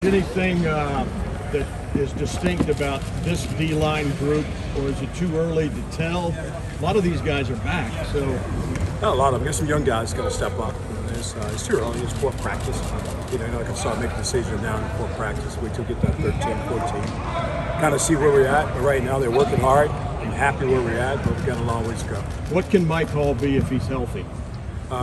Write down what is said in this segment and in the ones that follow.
Anything that is distinct about this D-line group, or is it too early to tell? A lot of these guys are back, so. Not a lot of them. There's some young guys got to step up. It's too early. It's fourth practice. You're not going to start making decisions now in fourth practice. Wait till we get that 13, 14. Kind of see where we're at. But right now they're working hard. I'm happy where we're at, but we've got a long ways to go. What can Mike Hall be if he's healthy?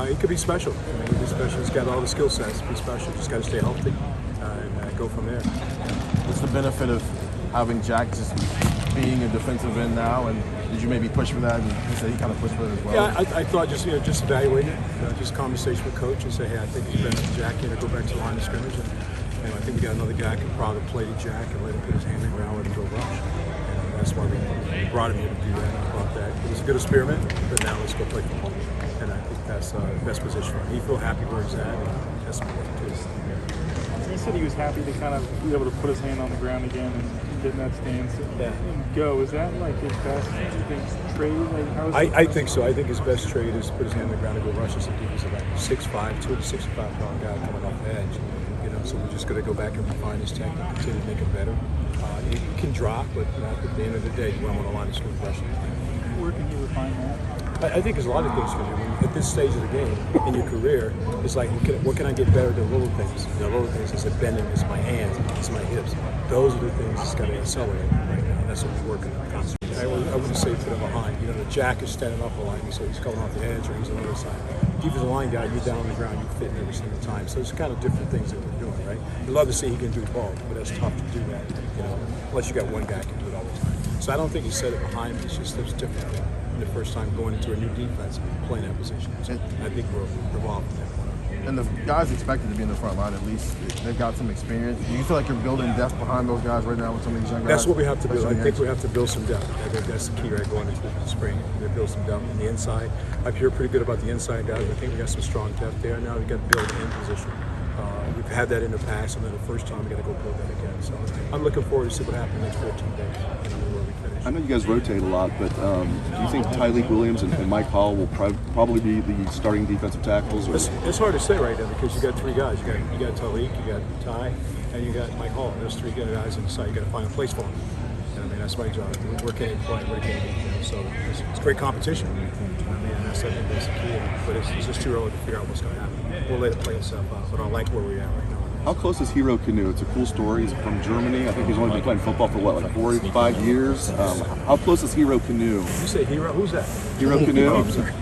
He could be special. I mean, he could be special. He's got all the skill sets to be special. Just got to stay healthy and go from there. What's the benefit of having Jack just being a defensive end now, and did you maybe push for that? And he said he kind of pushed for it as well. Yeah, I thought just evaluate it, just conversation with coach and say, hey, I think it's better for Jack here to go back to the line of scrimmage. And I think we got another guy who can probably play to Jack and let him put his hand in the ground, let him go rush. And that's why we brought him here to do that. I thought that it was a good experiment, but now let's go play football. And I think that's the best position for him. He feels happy where he's at, and that's important too. He said he was happy to kind of be able to put his hand on the ground again and get in that stance and go. Is that like his best, you think, trade? Like, I think so. I think his best trade is to put his hand on the ground and go rush as a defensive back. 6'5", 265-pound guy coming off the edge. So we're just going to go back and refine his technique, continue to make it better. It can drop, but at the end of the day, you want him on the line of scrimmage rushing. Where can you refine that? I think there's a lot of things you can do. At this stage of the game, in your career, it's like, what can I get better than little things? The little things is the bending, it's my hands, it's my hips. Those are the things that's got to accelerate right now. That's what we're working on constantly. I wouldn't say put him behind. The Jack is standing up a line, so he's coming off the edge or he's on the other side. Defensive line guy, you're down on the ground, you fit every single time. So it's kind of different things that we're doing, right? You'd love to see he can do both, but that's tough to do that, unless you got one guy who can do it all the time. So I don't think he said it behind me. It's just it was different. The first time going into a new defense, playing that position. So I think we're involved in that one. And the guys expected to be in the front line, at least they've got some experience. Do you feel like you're building depth behind those guys right now with some of these young guys? That's what we have to do. I think we have to build some depth. I think that's the key right going into the spring. We build some depth on the inside. I feel pretty good about the inside guys. I think we got some strong depth there. Now we got to build the end position. We've had that in the past, and then the first time we got to go build that again. So I'm looking forward to see what happens in the next 14 days. Where we finish. I know you guys rotate a lot, but do you think Tyleik Williams and Mike Hall will probably be the starting defensive tackles? Or? It's hard to say right now because you got three guys. You got Tyleik, you got Ty, and you got Mike Hall. Those three guys inside. You got to find a place for them. And I mean that's my job. Where can he play? Where can he? So it's great competition. I mean I think that's the key. But it's just too early to figure out what's going to happen. We'll let it play itself out. But I like where we're at right now. How close is Hero Canoe? It's a cool story. He's from Germany. I think he's only been playing football for like 4 or 5 years. How close is Hero Canoe? You say Hero? Who's that? Hero Canoe. Oh, I'm sorry.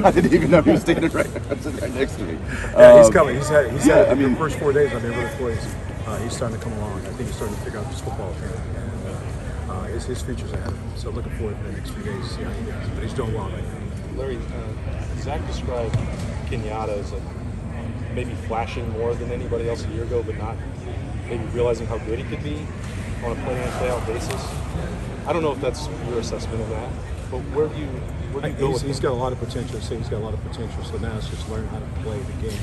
I didn't even know he was standing right next to me. Yeah, he's coming. He's had the first 4 days I've been really pleased. He's starting to come along. I think he's starting to figure out this football thing. And his future's ahead of him. So looking forward to the next few days to see how he does. But he's doing well right now. Larry, Zach described Kenyatta as maybe flashing more than anybody else a year ago, but not maybe realizing how good he could be on a play-in, play-out basis. I don't know if that's your assessment of that, but where do you go with him? He's got a lot of potential. He's got a lot of potential. So now it's just learning how to play the game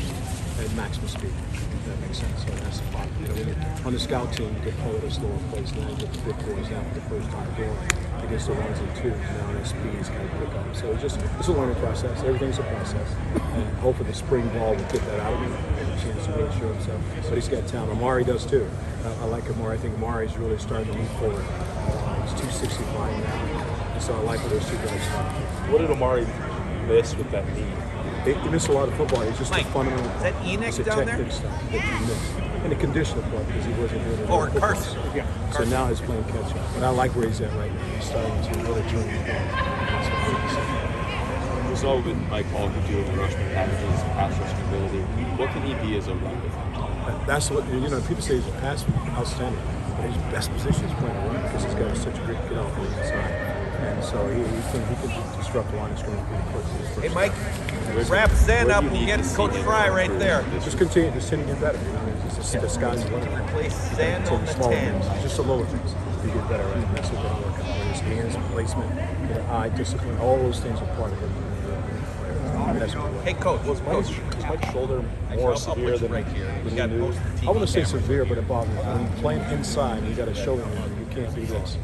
at maximum speed. If that makes sense. So that's the problem. When you're on the scout team, you get play at a slower pace. Now you get the big boys out for the first time going against the ones and twos. Now that speed is kind of pick up. So it's a learning process. Everything's a process. And hopefully the spring ball will get that out of him and a chance to really show himself. But he's got talent. Amari does too. I like Amari. I think Amari's really starting to move forward. He's 265 now. So I like where those two guys are. What did Amari miss with that knee? He missed a lot of football. He's just Mike, a fundamental. is that Enoch it's a down technique there? stuff that he missed. And the conditional play because he wasn't doing it. Or Carson. Yeah. So now he's playing catch up. But I like where he's at right now. He's starting to really turn the ball. We saw with Mike Hall who do with rushing packages, pass rushing ability. What can he be as a run defender? That's what people say he's a pass outstanding. But his best position is playing a run because he's got such a great get off on the inside. And so he can disrupt the line of scrimmage pretty quickly. Hey, Mike, wrap Zen up and get Coach Fry right there. Just continue to get better. The sky's the limit. Place Zen on the 10. Just the little things. You get better at, and that's what they're working on. His hands, placement, eye discipline, all those things are part of it. Hey, Coach. Was Mike's shoulder more severe than right here? We got most of the TV I wouldn't say cameras. severe, but it bothers me. When you're playing inside, you got a shoulder on. You can't do this.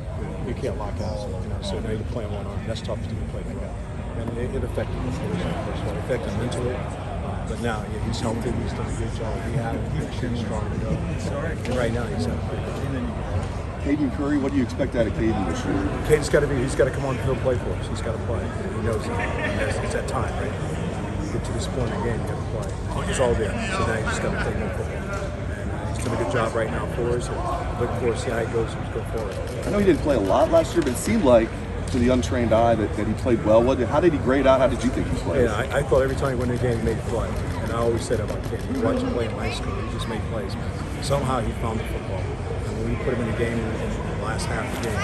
You can't lock out. So now you're playing one arm. That's tough to play like that. And it affected him. It affected him mentally. But now he's healthy. He's done a good job. He's strong to go. And right now he's having a pretty good game. Caden Curry, what do you expect out of Caden this year? Caden's got to he's got to come on the field and play for us. He's got to play. He knows that. It's that time, right? You get to this point in the game, you got to play. He's all there. So now you just got to play more football. And he's doing a good job right now for us. And look for us, see how he goes as we go forward. I know he didn't play a lot last year, but it seemed like to the untrained eye that he played well. How did he grade out? How did you think he played? Yeah, I thought every time he went in the game, he made a play. And I always said about Caden. You watch him play in high school, he just made plays, man. Somehow he found the football. And when we put him in the game in the last half of the game,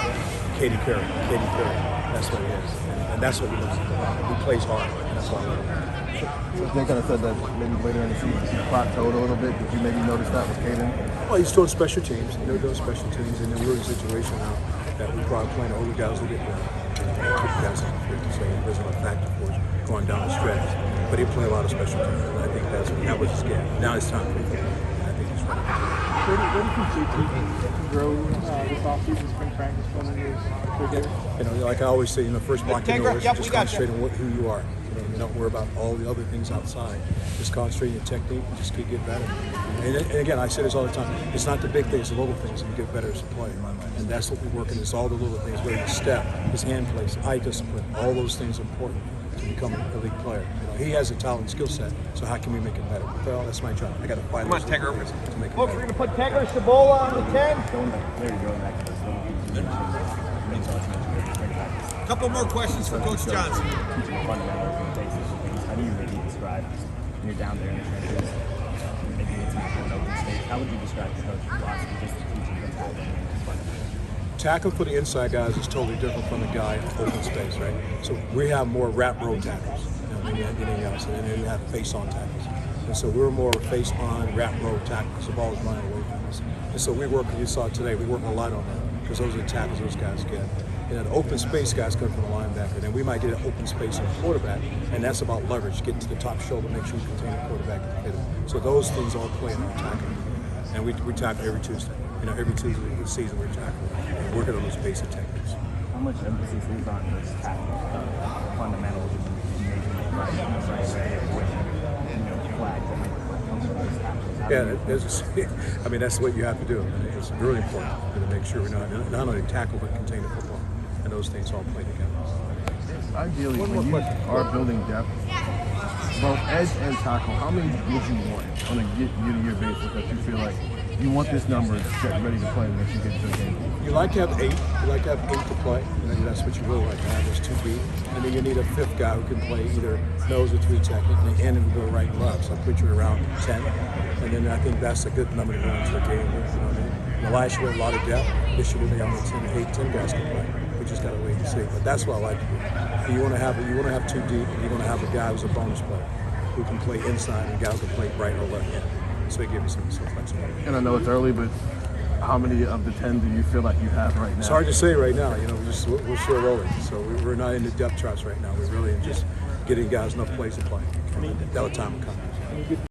Katie Curry, that's what he is. And that's what he looks like. He plays hard, and that's what I love. So they kind of said that maybe later in the season he plateaued a little bit. Did you maybe notice that with Caden? Well, he's doing special teams. They're doing special teams, and then we're in a situation now that we're probably playing older guys a little bit more. Guys on the field, so he wasn't a factor for us going down the stretch. But he played a lot of special teams, and I think that was his game. Now it's time for him, and I think he's ready. Where do you grow this offseason, spring practice, when You know, like I always say, first block you know is just concentrate on who you are. You don't worry about all the other things outside. Just concentrate on your technique and just keep getting better. And again, I say this all the time. It's not the big things, the little things that you get better as a player. And that's what we're working. It's all the little things, whether his step, his hand place, eye discipline, all those things are important to become an elite player. He has a talent and skill set, so how can we make him better? Well, that's my job. I got to find those things to make him better. We're going to put Tegra Shabola on the 10. A couple more questions for Coach Johnson. How do you maybe describe when you're down there in the trenches, maybe it's not an open space? How would you describe the coach's philosophy just teaching them tackling and fundamentals? Tackle for the inside guys is totally different from the guy in open space, right? So we have more wrap roll tackles than anything else, and then we have face-on tackles. And so we're more face-on, wrap roll tackles. The ball is running away from us. And so we work, you saw today, we work a lot on that because those are the tackles those guys get. And an open space guys come from the linebacker. Then we might get an open space on the quarterback, and that's about leverage, getting to the top shoulder, make sure you contain the quarterback and hit him. So those things all play in our tackling. And we tackle every Tuesday. Every Tuesday of the season we're tackling and working on those basic techniques. How much emphasis is on those tackling fundamentals and making it right way, avoiding flags that might come from those tackles? Yeah, that's what you have to do. It's really important to make sure we not only tackle but contain the football, and those things all play together. Ideally, when you are building depth, both edge and tackle, how many would you want on a year-to-year basis that you feel like you want this number set ready to play once you get to the game? You like to have 8. You like to have 8 to play. That's what you really like to have is 2 deep. And then you need a 5th guy who can play either nose or 3 technique, and then go right and left. So I put you around 10. And then I think that's a good number to go into the game with. Last year we had a lot of depth. This year we have 10 guys can play. We just got to wait and see. But that's what I like to do. You want to have 2 deep, and you want to have a guy who's a bonus player who can play inside and a guy who can play right or left hand. So it gives you some flexibility. And I know it's early, but how many of the 10 do you feel like you have right now? It's hard to say right now. We're still rolling. So we're not in the depth charts right now. We're really just getting guys enough plays to play. That time will come.